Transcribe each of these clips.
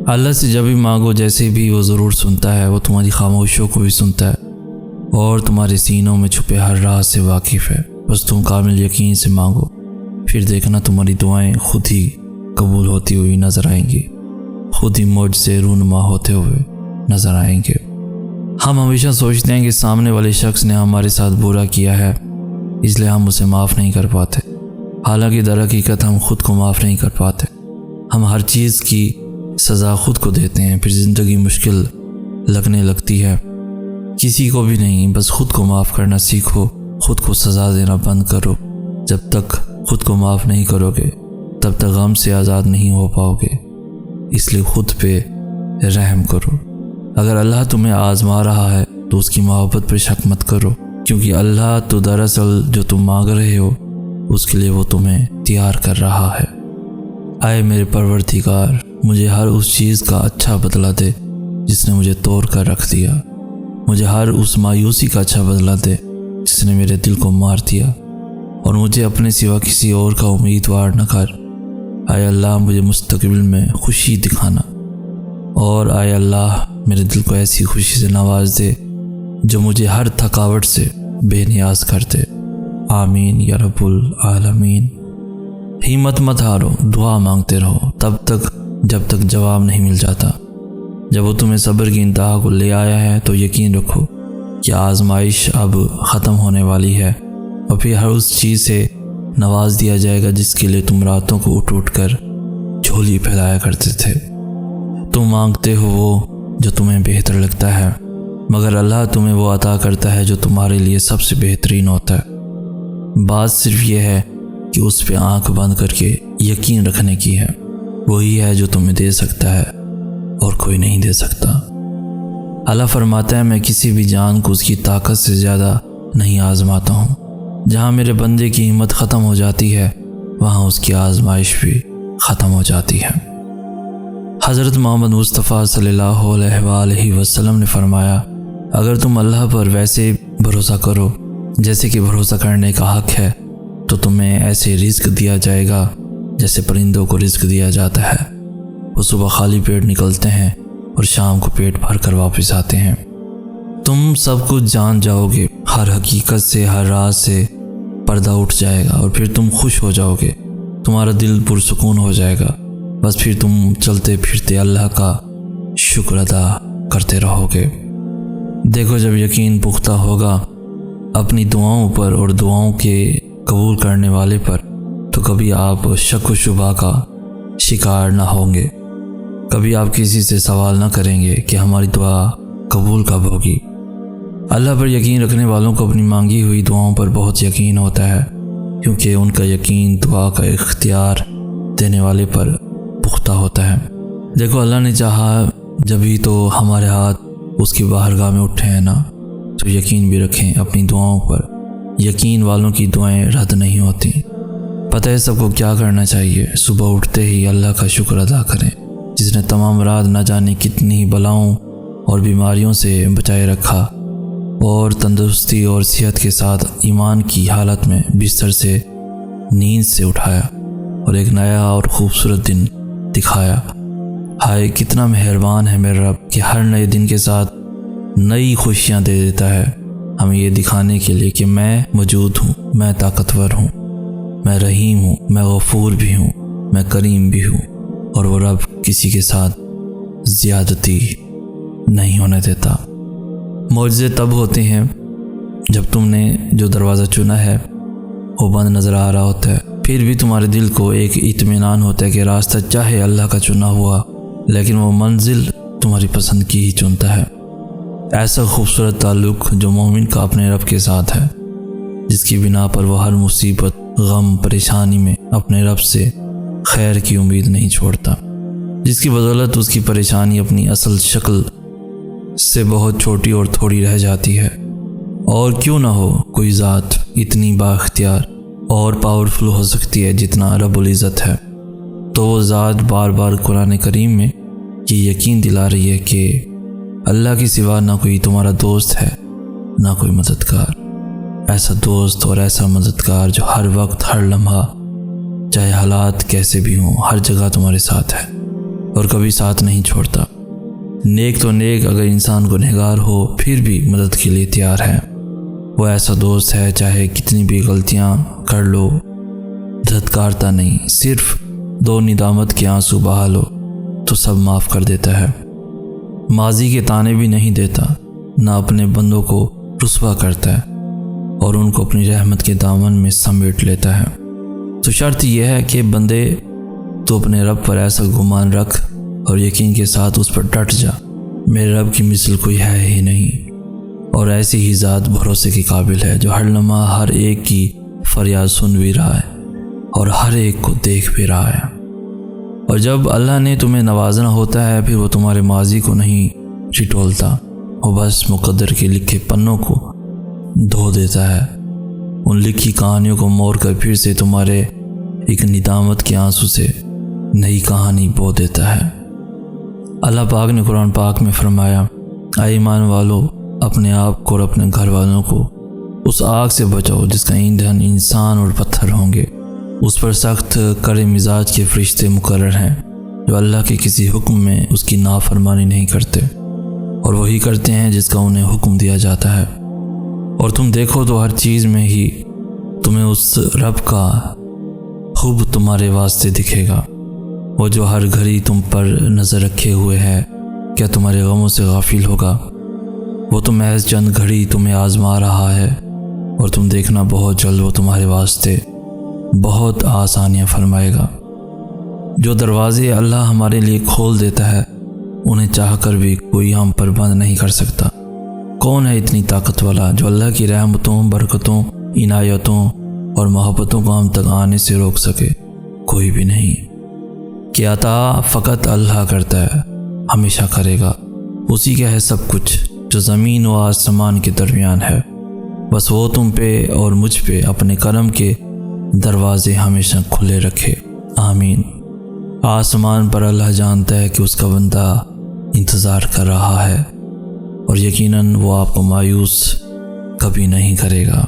اللہ سے جب بھی مانگو جیسے بھی وہ ضرور سنتا ہے، وہ تمہاری خاموشیوں کو بھی سنتا ہے اور تمہارے سینوں میں چھپے ہر راز سے واقف ہے۔ بس تم کامل یقین سے مانگو، پھر دیکھنا تمہاری دعائیں خود ہی قبول ہوتی ہوئی نظر آئیں گی، خود ہی موج سے رونما ہوتے ہوئے نظر آئیں گے۔ ہم ہمیشہ سوچتے ہیں کہ سامنے والے شخص نے ہمارے ساتھ برا کیا ہے، اس لیے ہم اسے معاف نہیں کر پاتے، حالانکہ در حقیقت ہم خود کو معاف نہیں کر پاتے۔ ہم ہر چیز کی سزا خود کو دیتے ہیں، پھر زندگی مشکل لگنے لگتی ہے۔ کسی کو بھی نہیں، بس خود کو معاف کرنا سیکھو، خود کو سزا دینا بند کرو۔ جب تک خود کو معاف نہیں کرو گے تب تک غم سے آزاد نہیں ہو پاؤ گے، اس لیے خود پہ رحم کرو۔ اگر اللہ تمہیں آزما رہا ہے تو اس کی محبت پر شک مت کرو، کیونکہ اللہ تو دراصل جو تم مانگ رہے ہو اس کے لیے وہ تمہیں تیار کر رہا ہے۔ اے میرے پروردگار، مجھے ہر اس چیز کا اچھا بدلہ دے جس نے مجھے توڑ کر رکھ دیا، مجھے ہر اس مایوسی کا اچھا بدلہ دے جس نے میرے دل کو مار دیا، اور مجھے اپنے سوا کسی اور کا امیدوار نہ کر۔ اے اللہ، مجھے مستقبل میں خوشی دکھانا، اور اے اللہ میرے دل کو ایسی خوشی سے نواز دے جو مجھے ہر تھکاوٹ سے بے نیاز کر دے۔ آمین یا رب العالمین۔ ہمت مت ہارو، دعا مانگتے رہو تب تک جب تک جواب نہیں مل جاتا۔ جب وہ تمہیں صبر کی انتہا کو لے آیا ہے تو یقین رکھو کہ آزمائش اب ختم ہونے والی ہے، اور پھر ہر اس چیز سے نواز دیا جائے گا جس کے لیے تم راتوں کو اٹھ اٹھ کر جھولی پھیلایا کرتے تھے۔ تم مانگتے ہو وہ جو تمہیں بہتر لگتا ہے، مگر اللہ تمہیں وہ عطا کرتا ہے جو تمہارے لیے سب سے بہترین ہوتا ہے۔ بات صرف یہ ہے کہ اس پہ آنکھ بند کر کے یقین رکھنے کی ہے۔ وہی ہے جو تمہیں دے سکتا ہے اور کوئی نہیں دے سکتا۔ اللہ فرماتا ہے، میں کسی بھی جان کو اس کی طاقت سے زیادہ نہیں آزماتا ہوں۔ جہاں میرے بندے کی ہمت ختم ہو جاتی ہے وہاں اس کی آزمائش بھی ختم ہو جاتی ہے۔ حضرت محمد مصطفیٰ صلی اللہ علیہ وآلہ وسلم نے فرمایا، اگر تم اللہ پر ویسے بھروسہ کرو جیسے کہ بھروسہ کرنے کا حق ہے تو تمہیں ایسے رزق دیا جائے گا جیسے پرندوں کو رزق دیا جاتا ہے۔ وہ صبح خالی پیٹ نکلتے ہیں اور شام کو پیٹ بھر کر واپس آتے ہیں۔ تم سب کچھ جان جاؤ گے، ہر حقیقت سے، ہر راز سے پردہ اٹھ جائے گا، اور پھر تم خوش ہو جاؤ گے، تمہارا دل پرسکون ہو جائے گا۔ بس پھر تم چلتے پھرتے اللہ کا شکر ادا کرتے رہو گے۔ دیکھو، جب یقین پختہ ہوگا اپنی دعاؤں پر اور دعاؤں کے قبول کرنے والے پر، تو کبھی آپ شک و شبہ کا شکار نہ ہوں گے، کبھی آپ کسی سے سوال نہ کریں گے کہ ہماری دعا قبول کب ہوگی۔ اللہ پر یقین رکھنے والوں کو اپنی مانگی ہوئی دعاؤں پر بہت یقین ہوتا ہے، کیونکہ ان کا یقین دعا کا اختیار دینے والے پر پختہ ہوتا ہے۔ دیکھو، اللہ نے چاہا جبھی تو ہمارے ہاتھ اس کی بارگاہ میں اٹھے ہیں نا، تو یقین بھی رکھیں اپنی دعاؤں پر۔ یقین والوں کی دعائیں رد نہیں ہوتی۔ پتہ ہے سب کو کیا کرنا چاہیے؟ صبح اٹھتے ہی اللہ کا شکر ادا کریں جس نے تمام رات نہ جانے کتنی بلاؤں اور بیماریوں سے بچائے رکھا، اور تندرستی اور صحت کے ساتھ ایمان کی حالت میں بستر سے نیند سے اٹھایا اور ایک نیا اور خوبصورت دن دکھایا۔ ہائے کتنا مہربان ہے میرا رب کہ ہر نئے دن کے ساتھ نئی خوشیاں دے دیتا ہے، ہمیں یہ دکھانے کے لیے کہ میں موجود ہوں، میں طاقتور ہوں، میں رحیم ہوں، میں غفور بھی ہوں، میں کریم بھی ہوں، اور وہ رب کسی کے ساتھ زیادتی نہیں ہونے دیتا۔ معجزے تب ہوتے ہیں جب تم نے جو دروازہ چنا ہے وہ بند نظر آ رہا ہوتا ہے، پھر بھی تمہارے دل کو ایک اطمینان ہوتا ہے کہ راستہ چاہے اللہ کا چنا ہوا لیکن وہ منزل تمہاری پسند کی ہی چنتا ہے۔ ایسا خوبصورت تعلق جو مومن کا اپنے رب کے ساتھ ہے، جس کی بنا پر وہ ہر مصیبت، غم، پریشانی میں اپنے رب سے خیر کی امید نہیں چھوڑتا، جس کی بدولت اس کی پریشانی اپنی اصل شکل سے بہت چھوٹی اور تھوڑی رہ جاتی ہے۔ اور کیوں نہ ہو کوئی ذات اتنی با اختیار اور پاورفل ہو سکتی ہے جتنا رب العزت ہے، تو وہ ذات بار بار قرآن کریم میں یہ یقین دلا رہی ہے کہ اللہ کے سوا نہ کوئی تمہارا دوست ہے نہ کوئی مددگار، ایسا دوست اور ایسا مددگار جو ہر وقت، ہر لمحہ، چاہے حالات کیسے بھی ہوں، ہر جگہ تمہارے ساتھ ہے، اور کبھی ساتھ نہیں چھوڑتا۔ نیک تو نیک اگر انسان گنہگار ہو پھر بھی مدد کے لیے تیار ہے۔ وہ ایسا دوست ہے چاہے کتنی بھی غلطیاں کر لو دھتکارتا نہیں، صرف 2 ندامت کے آنسو بہا لو تو سب معاف کر دیتا ہے۔ ماضی کے تانے بھی نہیں دیتا، نہ اپنے بندوں کو رسوا کرتا ہے اور ان کو اپنی رحمت کے دامن میں سمیٹ لیتا ہے۔ تو شرط یہ ہے کہ بندے تو اپنے رب پر ایسا گمان رکھ اور یقین کے ساتھ اس پر ڈٹ جا، میرے رب کی مثل کوئی ہے ہی نہیں، اور ایسی ہی ذات بھروسے کے قابل ہے جو ہر لمحہ ہر ایک کی فریاد سن بھی رہا ہے اور ہر ایک کو دیکھ بھی رہا ہے۔ اور جب اللہ نے تمہیں نوازنا ہوتا ہے پھر وہ تمہارے ماضی کو نہیں ٹٹولتا، وہ بس مقدر کے لکھے پنوں کو دھو دیتا ہے، ان لکھی کہانیوں کو موڑ کر پھر سے تمہارے ایک ندامت کے آنسو سے نئی کہانی بو دیتا ہے۔ اللہ پاک نے قرآن پاک میں فرمایا، اے ایمان والو اپنے آپ کو اور اپنے گھر والوں کو اس آگ سے بچاؤ جس کا ایندھن انسان اور پتھر ہوں گے، اس پر سخت کڑے مزاج کے فرشتے مقرر ہیں جو اللہ کے کسی حکم میں اس کی نافرمانی نہیں کرتے اور وہی کرتے ہیں جس کا انہیں حکم دیا جاتا ہے۔ اور تم دیکھو تو ہر چیز میں ہی تمہیں اس رب کا خوب تمہارے واسطے دکھے گا، وہ جو ہر گھڑی تم پر نظر رکھے ہوئے ہے، کیا تمہارے غموں سے غافل ہوگا؟ وہ تو محض چند گھڑی تمہیں آزما رہا ہے اور تم دیکھنا بہت جلد وہ تمہارے واسطے بہت آسانیاں فرمائے گا۔ جو دروازے اللہ ہمارے لیے کھول دیتا ہے انہیں چاہ کر بھی کوئی ہم پر بند نہیں کر سکتا۔ کون ہے اتنی طاقت والا جو اللہ کی رحمتوں، برکتوں، عنایتوں اور محبتوں کو ہم تک آنے سے روک سکے؟ کوئی بھی نہیں۔ کہ عطا فقط اللہ کرتا ہے، ہمیشہ کرے گا، اسی کا ہے سب کچھ جو زمین و آسمان کے درمیان ہے۔ بس وہ تم پہ اور مجھ پہ اپنے کرم کے دروازے ہمیشہ کھلے رکھے، آمین۔ آسمان پر اللہ جانتا ہے کہ اس کا بندہ انتظار کر رہا ہے اور یقیناً وہ آپ کو مایوس کبھی نہیں کرے گا۔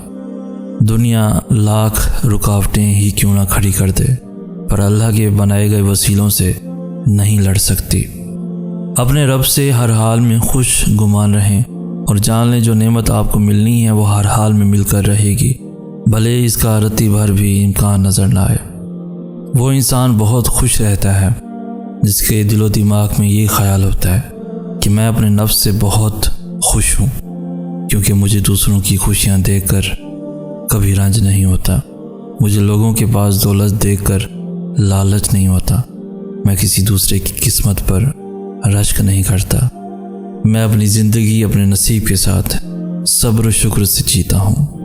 دنیا لاکھ رکاوٹیں ہی کیوں نہ کھڑی کر دے پر اللہ کے بنائے گئے وسیلوں سے نہیں لڑ سکتی۔ اپنے رب سے ہر حال میں خوش گمان رہیں اور جان لیں جو نعمت آپ کو ملنی ہے وہ ہر حال میں مل کر رہے گی، بھلے اس کا رتی بھر بھی امکان نظر نہ آئے۔ وہ انسان بہت خوش رہتا ہے جس کے دل و دماغ میں یہ خیال ہوتا ہے کہ میں اپنے نفس سے بہت خوش ہوں، کیونکہ مجھے دوسروں کی خوشیاں دیکھ کر کبھی رنج نہیں ہوتا، مجھے لوگوں کے پاس دولت دیکھ کر لالچ نہیں ہوتا، میں کسی دوسرے کی قسمت پر رشک نہیں کرتا، میں اپنی زندگی اپنے نصیب کے ساتھ صبر و شکر سے جیتا ہوں۔